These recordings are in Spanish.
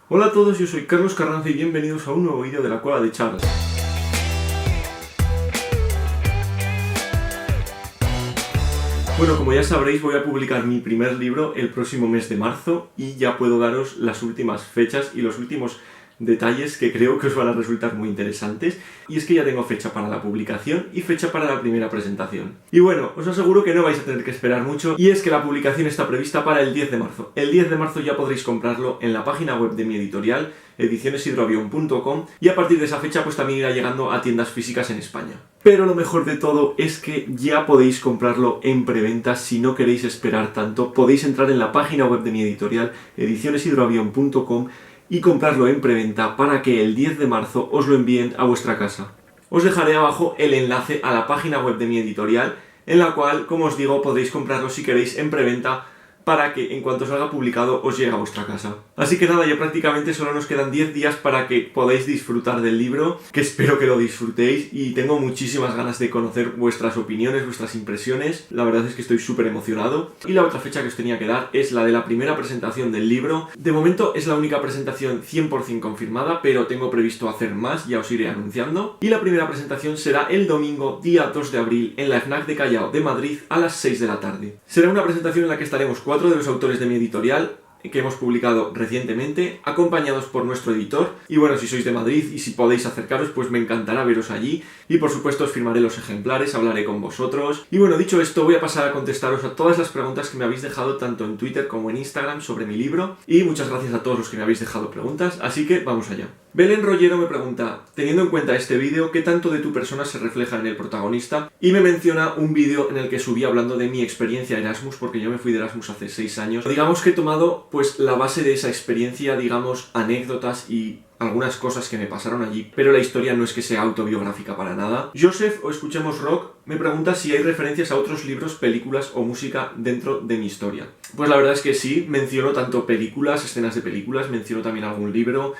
Hola a todos, yo soy Carlos Carranza y bienvenidos a un nuevo vídeo de la Cueva de Charles. Bueno, como ya sabréis, voy a publicar mi primer libro el próximo mes de marzo y ya puedo daros las últimas fechas y los últimos detalles que creo que os van a resultar muy interesantes. Y es que ya tengo fecha para la publicación y fecha para la primera presentación. Y bueno, os aseguro que no vais a tener que esperar mucho, y es que la publicación está prevista para el 10 de marzo. El 10 de marzo ya podréis comprarlo en la página web de mi editorial, edicioneshidroavion.com, y a partir de esa fecha pues también irá llegando a tiendas físicas en España. Pero lo mejor de todo es que ya podéis comprarlo en preventa si no queréis esperar tanto. Podéis entrar en la página web de mi editorial, edicioneshidroavion.com, y comprarlo en preventa para que el 10 de marzo os lo envíen a vuestra casa. Os dejaré abajo el enlace a la página web de mi editorial, en la cual, como os digo, podréis comprarlo si queréis en preventa para que en cuanto salga publicado os llegue a vuestra casa. Así que nada, ya prácticamente solo nos quedan 10 días para que podáis disfrutar del libro, que espero que lo disfrutéis, y tengo muchísimas ganas de conocer vuestras opiniones, vuestras impresiones. La verdad es que estoy súper emocionado. Y la otra fecha que os tenía que dar es la de la primera presentación del libro. De momento es la única presentación 100% confirmada, pero tengo previsto hacer más, ya os iré anunciando. Y la primera presentación será el domingo, día 2 de abril, en la FNAC de Callao de Madrid a las 6 de la tarde. Será una presentación en la que estaremos 4 de los autores de mi editorial, que hemos publicado recientemente, acompañados por nuestro editor. Y bueno, si sois de Madrid y si podéis acercaros, pues me encantará veros allí, y por supuesto os firmaré los ejemplares, hablaré con vosotros. Y bueno, dicho esto, voy a pasar a contestaros a todas las preguntas que me habéis dejado tanto en Twitter como en Instagram sobre mi libro, y muchas gracias a todos los que me habéis dejado preguntas, así que vamos allá. Belén Rollero me pregunta, teniendo en cuenta este vídeo, ¿qué tanto de tu persona se refleja en el protagonista? Y me menciona un vídeo en el que subí hablando de mi experiencia Erasmus, porque yo me fui de Erasmus hace 6 años. Digamos que he tomado pues la base de esa experiencia, digamos, anécdotas y algunas cosas que me pasaron allí, pero la historia no es que sea autobiográfica para nada. Joseph o Escuchemos Rock me pregunta si hay referencias a otros libros, películas o música dentro de mi historia. Pues la verdad es que sí, menciono tanto películas, escenas de películas, menciono también algún libro,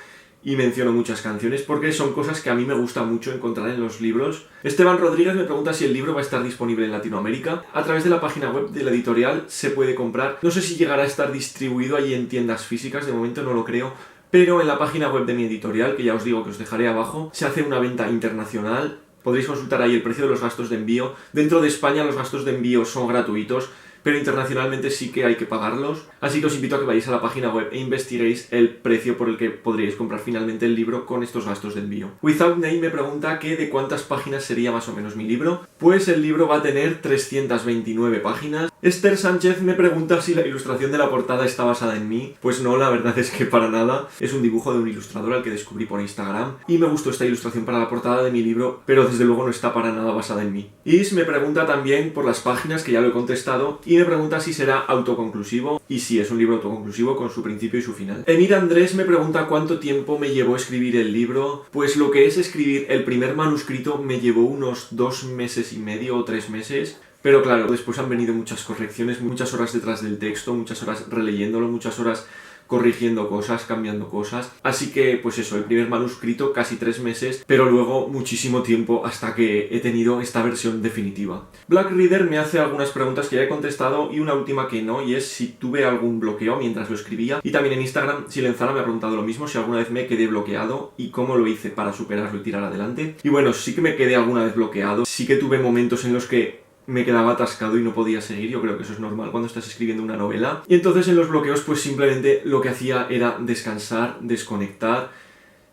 y menciono muchas canciones porque son cosas que a mí me gusta mucho encontrar en los libros. Esteban Rodríguez me pregunta si el libro va a estar disponible en Latinoamérica. A través de la página web de la editorial se puede comprar. No sé si llegará a estar distribuido allí en tiendas físicas, de momento no lo creo, pero en la página web de mi editorial, que ya os digo que os dejaré abajo, se hace una venta internacional. Podréis consultar ahí el precio de los gastos de envío. Dentro de España los gastos de envío son gratuitos, pero internacionalmente sí que hay que pagarlos. Así que os invito a que vayáis a la página web e investiguéis el precio por el que podríais comprar finalmente el libro con estos gastos de envío. Without Name me pregunta que de cuántas páginas sería más o menos mi libro. Pues el libro va a tener 329 páginas. Esther Sánchez me pregunta si la ilustración de la portada está basada en mí. Pues no, la verdad es que para nada. Es un dibujo de un ilustrador al que descubrí por Instagram y me gustó esta ilustración para la portada de mi libro, pero desde luego no está para nada basada en mí. Is me pregunta también por las páginas, que ya lo he contestado, y me pregunta si será autoconclusivo, y sí, es un libro autoconclusivo con su principio y su final. Emir Andrés me pregunta cuánto tiempo me llevó escribir el libro. Pues lo que es escribir el primer manuscrito me llevó unos 2 meses y medio o 3 meses. Pero claro, después han venido muchas correcciones, muchas horas detrás del texto, muchas horas releyéndolo, muchas horas corrigiendo cosas, cambiando cosas. Así que, pues eso, el primer manuscrito casi 3 meses, pero luego muchísimo tiempo hasta que he tenido esta versión definitiva. Black Reader me hace algunas preguntas que ya he contestado y una última que no, y es si tuve algún bloqueo mientras lo escribía. Y también en Instagram, Silenzana me ha preguntado lo mismo, si alguna vez me quedé bloqueado y cómo lo hice para superarlo y tirar adelante. Y bueno, sí que me quedé alguna vez bloqueado, sí que tuve momentos en los que me quedaba atascado y no podía seguir. Yo creo que eso es normal cuando estás escribiendo una novela. Y entonces en los bloqueos pues simplemente lo que hacía era descansar, desconectar.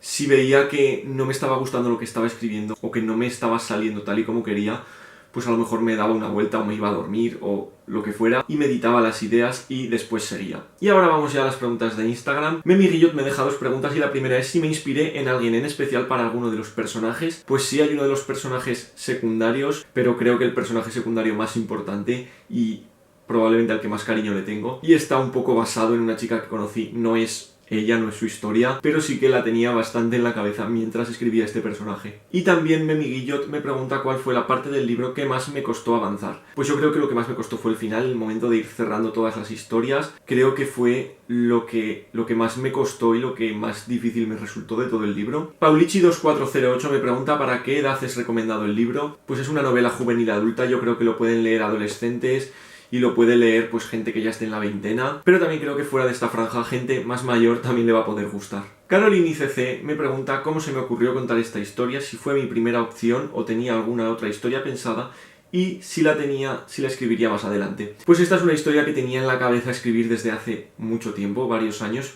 Si veía que no me estaba gustando lo que estaba escribiendo o que no me estaba saliendo tal y como quería, pues a lo mejor me daba una vuelta o me iba a dormir o lo que fuera y meditaba las ideas y después seguía. Y ahora vamos ya a las preguntas de Instagram. Memi Guillot me deja 2 preguntas y la primera es si me inspiré en alguien en especial para alguno de los personajes. Pues sí, hay uno de los personajes secundarios, pero creo que el personaje secundario más importante y probablemente al que más cariño le tengo, y está un poco basado en una chica que conocí. No es ella, no es su historia, pero sí que la tenía bastante en la cabeza mientras escribía este personaje. Y también Memi Guillot me pregunta cuál fue la parte del libro que más me costó avanzar. Pues yo creo que lo que más me costó fue el final, el momento de ir cerrando todas las historias. Creo que fue lo que más me costó y lo que más difícil me resultó de todo el libro. Paulichi2408 me pregunta para qué edad es recomendado el libro. Pues es una novela juvenil adulta, yo creo que lo pueden leer adolescentes y lo puede leer pues gente que ya esté en la veintena, pero también creo que fuera de esta franja gente más mayor también le va a poder gustar. Caroline ICC me pregunta cómo se me ocurrió contar esta historia, si fue mi primera opción o tenía alguna otra historia pensada y si la tenía, si la escribiría más adelante. Pues esta es una historia que tenía en la cabeza escribir desde hace mucho tiempo, varios años.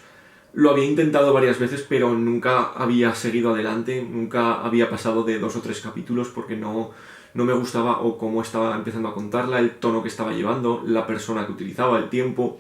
Lo había intentado varias veces, pero nunca había seguido adelante, nunca había pasado de 2 o 3 capítulos porque no me gustaba o cómo estaba empezando a contarla, el tono que estaba llevando, la persona que utilizaba, el tiempo.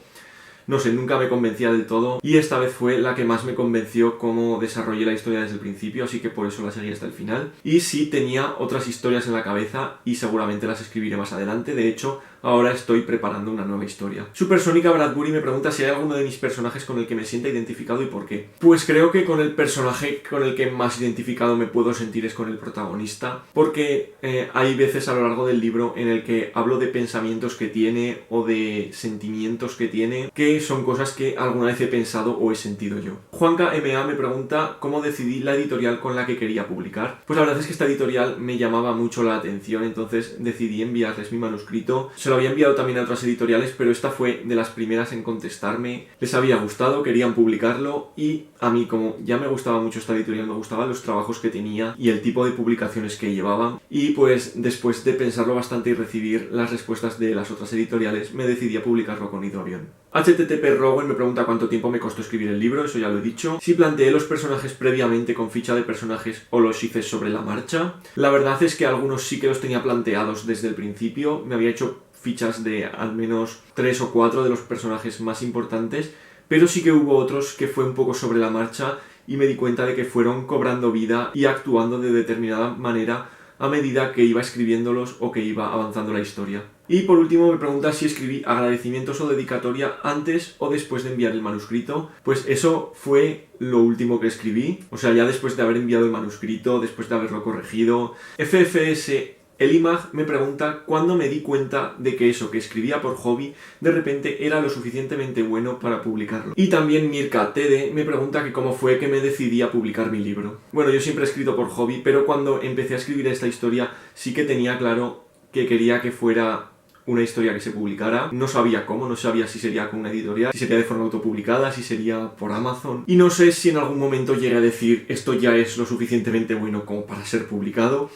No sé, nunca me convencía del todo y esta vez fue la que más me convenció cómo desarrollé la historia desde el principio, así que por eso la seguí hasta el final. Y sí tenía otras historias en la cabeza y seguramente las escribiré más adelante, de hecho ahora estoy preparando una nueva historia. Supersónica Bradbury me pregunta si hay alguno de mis personajes con el que me sienta identificado y por qué. Pues creo que con el personaje con el que más identificado me puedo sentir es con el protagonista, porque hay veces a lo largo del libro en el que hablo de pensamientos que tiene o de sentimientos que tiene, que son cosas que alguna vez he pensado o he sentido yo. Juanca M.A. me pregunta cómo decidí la editorial con la que quería publicar. Pues la verdad es que esta editorial me llamaba mucho la atención, entonces decidí enviarles mi manuscrito. Se lo había enviado también a otras editoriales, pero esta fue de las primeras en contestarme. Les había gustado, querían publicarlo y a mí, como ya me gustaba mucho esta editorial, me gustaban los trabajos que tenía y el tipo de publicaciones que llevaban. Y pues después de pensarlo bastante y recibir las respuestas de las otras editoriales, me decidí a publicarlo con Hidroavión. HTTP Rowan me pregunta cuánto tiempo me costó escribir el libro, eso ya lo he dicho. Si planteé los personajes previamente con ficha de personajes o los hice sobre la marcha. La verdad es que algunos sí que los tenía planteados desde el principio, me había hecho fichas de al menos 3 o 4 de los personajes más importantes, pero sí que hubo otros que fue un poco sobre la marcha y me di cuenta de que fueron cobrando vida y actuando de determinada manera a medida que iba escribiéndolos o que iba avanzando la historia. Y por último me pregunta si escribí agradecimientos o dedicatoria antes o después de enviar el manuscrito. Pues eso fue lo último que escribí, o sea, ya después de haber enviado el manuscrito, después de haberlo corregido. FFS Elimag me pregunta cuándo me di cuenta de que eso que escribía por hobby de repente era lo suficientemente bueno para publicarlo. Y también Mirka TD me pregunta que cómo fue que me decidí a publicar mi libro. Bueno, yo siempre he escrito por hobby, pero cuando empecé a escribir esta historia sí que tenía claro que quería que fuera una historia que se publicara. No sabía cómo, no sabía si sería con una editorial, si sería de forma autopublicada, si sería por Amazon. Y no sé si en algún momento llegué a decir esto ya es lo suficientemente bueno como para ser publicado.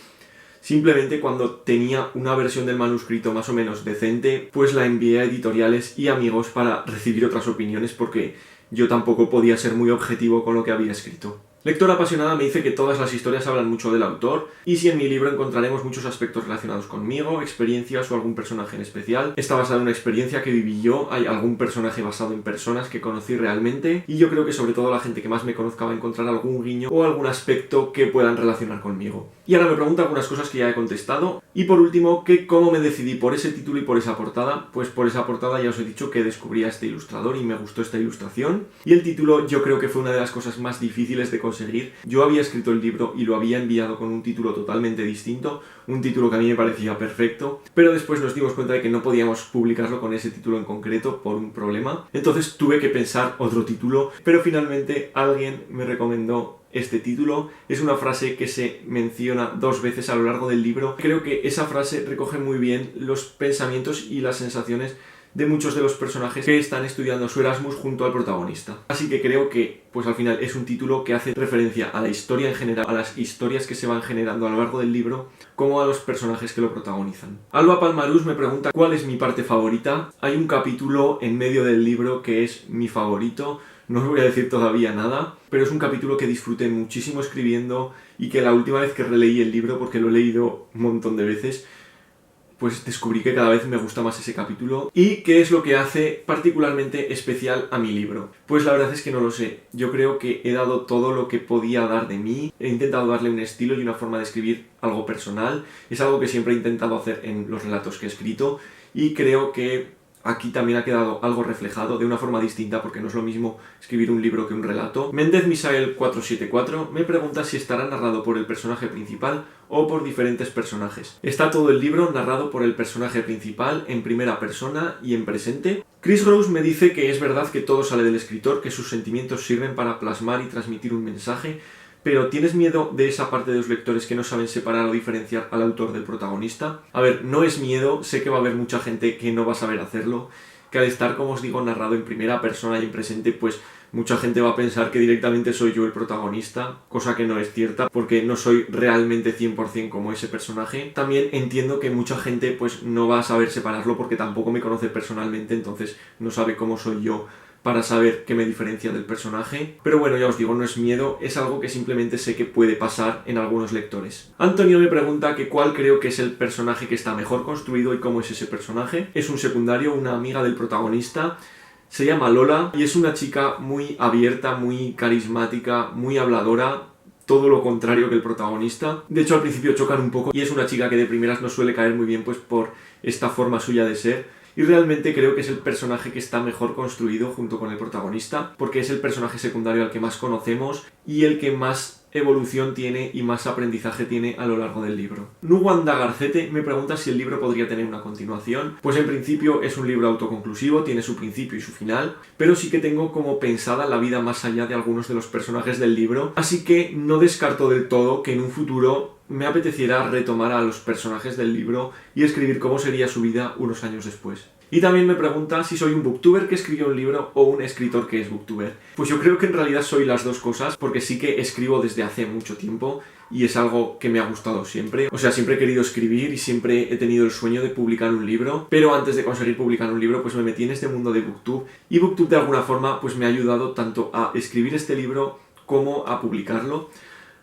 Simplemente cuando tenía una versión del manuscrito más o menos decente, pues la envié a editoriales y amigos para recibir otras opiniones porque yo tampoco podía ser muy objetivo con lo que había escrito. Lectora apasionada me dice que todas las historias hablan mucho del autor y si en mi libro encontraremos muchos aspectos relacionados conmigo, experiencias o algún personaje en especial. Está basada en una experiencia que viví yo, hay algún personaje basado en personas que conocí realmente y yo creo que sobre todo la gente que más me conozca va a encontrar algún guiño o algún aspecto que puedan relacionar conmigo. Y ahora me pregunta algunas cosas que ya he contestado. Y por último, que cómo me decidí por ese título y por esa portada. Pues por esa portada ya os he dicho que descubrí a este ilustrador y me gustó esta ilustración. Y el título yo creo que fue una de las cosas más difíciles de conseguir. Yo había escrito el libro y lo había enviado con un título totalmente distinto, un título que a mí me parecía perfecto, pero después nos dimos cuenta de que no podíamos publicarlo con ese título en concreto por un problema. Entonces tuve que pensar otro título, pero finalmente alguien me recomendó este título. Es una frase que se menciona 2 veces a lo largo del libro. Creo que esa frase recoge muy bien los pensamientos y las sensaciones de muchos de los personajes que están estudiando su Erasmus junto al protagonista. Así que creo que, pues al final es un título que hace referencia a la historia en general, a las historias que se van generando a lo largo del libro, como a los personajes que lo protagonizan. Alba Palmarús me pregunta cuál es mi parte favorita. Hay un capítulo en medio del libro que es mi favorito. No os voy a decir todavía nada, pero es un capítulo que disfruté muchísimo escribiendo y que la última vez que releí el libro, porque lo he leído un montón de veces, pues descubrí que cada vez me gusta más ese capítulo. ¿Y qué es lo que hace particularmente especial a mi libro? Pues la verdad es que no lo sé. Yo creo que he dado todo lo que podía dar de mí. He intentado darle un estilo y una forma de escribir algo personal. Es algo que siempre he intentado hacer en los relatos que he escrito y creo que aquí también ha quedado algo reflejado de una forma distinta porque no es lo mismo escribir un libro que un relato. Méndez Misael 474 me pregunta si estará narrado por el personaje principal o por diferentes personajes. Está todo el libro narrado por el personaje principal en primera persona y en presente. Chris Rose me dice que es verdad que todo sale del escritor, que sus sentimientos sirven para plasmar y transmitir un mensaje, pero ¿tienes miedo de esa parte de los lectores que no saben separar o diferenciar al autor del protagonista? A ver, no es miedo, sé que va a haber mucha gente que no va a saber hacerlo, que al estar, como os digo, narrado en primera persona y en presente, pues mucha gente va a pensar que directamente soy yo el protagonista, cosa que no es cierta, porque no soy realmente 100% como ese personaje. También entiendo que mucha gente pues no va a saber separarlo porque tampoco me conoce personalmente, entonces no sabe cómo soy yo para saber qué me diferencia del personaje. Pero bueno, ya os digo, no es miedo, es algo que simplemente sé que puede pasar en algunos lectores. Antonio me pregunta que cuál creo que es el personaje que está mejor construido y cómo es ese personaje. Es un secundario, una amiga del protagonista. Se llama Lola y es una chica muy abierta, muy carismática, muy habladora, todo lo contrario que el protagonista. De hecho, al principio chocan un poco y es una chica que de primeras no suele caer muy bien pues por esta forma suya de ser. Y realmente creo que es el personaje que está mejor construido junto con el protagonista, porque es el personaje secundario al que más conocemos y el que más evolución tiene y más aprendizaje tiene a lo largo del libro. Nuwanda Garcete me pregunta si el libro podría tener una continuación. Pues en principio es un libro autoconclusivo, tiene su principio y su final, pero sí que tengo como pensada la vida más allá de algunos de los personajes del libro, así que no descarto del todo que en un futuro me apeteciera retomar a los personajes del libro y escribir cómo sería su vida unos años después. Y también me pregunta si soy un booktuber que escribió un libro o un escritor que es booktuber. Pues yo creo que en realidad soy las dos cosas, porque sí que escribo desde hace mucho tiempo y es algo que me ha gustado siempre. O sea, siempre he querido escribir y siempre he tenido el sueño de publicar un libro, pero antes de conseguir publicar un libro pues me metí en este mundo de booktube y booktube de alguna forma pues me ha ayudado tanto a escribir este libro como a publicarlo.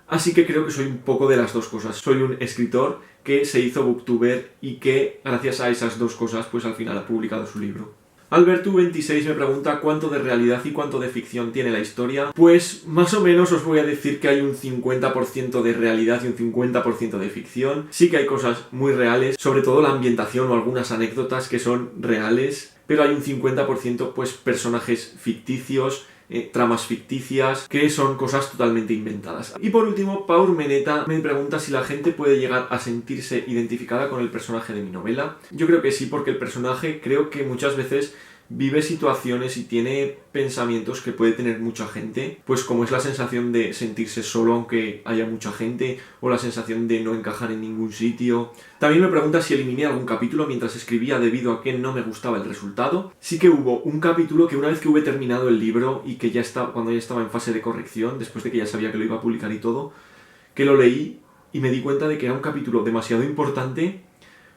Así que creo que soy un poco de las dos cosas. Soy un escritor que se hizo booktuber y que gracias a esas dos cosas pues al final ha publicado su libro. Alberto26 me pregunta cuánto de realidad y cuánto de ficción tiene la historia. Pues más o menos os voy a decir que hay un 50% de realidad y un 50% de ficción. Sí que hay cosas muy reales, sobre todo la ambientación o algunas anécdotas que son reales, pero hay un 50% pues personajes ficticios, tramas ficticias, que son cosas totalmente inventadas. Y por último, Paul Meneta me pregunta si la gente puede llegar a sentirse identificada con el personaje de mi novela. Yo creo que sí, porque el personaje creo que muchas veces vive situaciones y tiene pensamientos que puede tener mucha gente, pues como es la sensación de sentirse solo aunque haya mucha gente, o la sensación de no encajar en ningún sitio. También me pregunta si eliminé algún capítulo mientras escribía debido a que no me gustaba el resultado. Sí que hubo un capítulo que una vez que hube terminado el libro y que ya estaba, cuando ya estaba en fase de corrección, después de que ya sabía que lo iba a publicar y todo, que lo leí y me di cuenta de que era un capítulo demasiado importante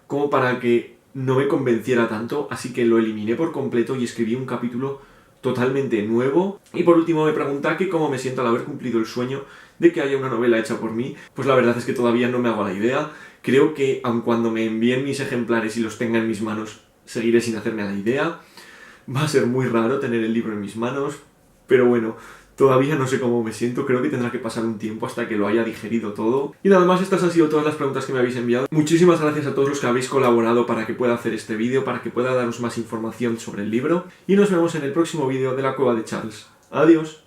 como para que no me convenciera tanto, así que lo eliminé por completo y escribí un capítulo totalmente nuevo. Y por último me pregunta que cómo me siento al haber cumplido el sueño de que haya una novela hecha por mí. Pues la verdad es que todavía no me hago la idea. Creo que aun cuando me envíen mis ejemplares y los tenga en mis manos, seguiré sin hacerme a la idea. Va a ser muy raro tener el libro en mis manos, pero bueno, todavía no sé cómo me siento, creo que tendrá que pasar un tiempo hasta que lo haya digerido todo. Y nada más, estas han sido todas las preguntas que me habéis enviado. Muchísimas gracias a todos los que habéis colaborado para que pueda hacer este vídeo, para que pueda daros más información sobre el libro. Y nos vemos en el próximo vídeo de la Cueva de Charles. Adiós.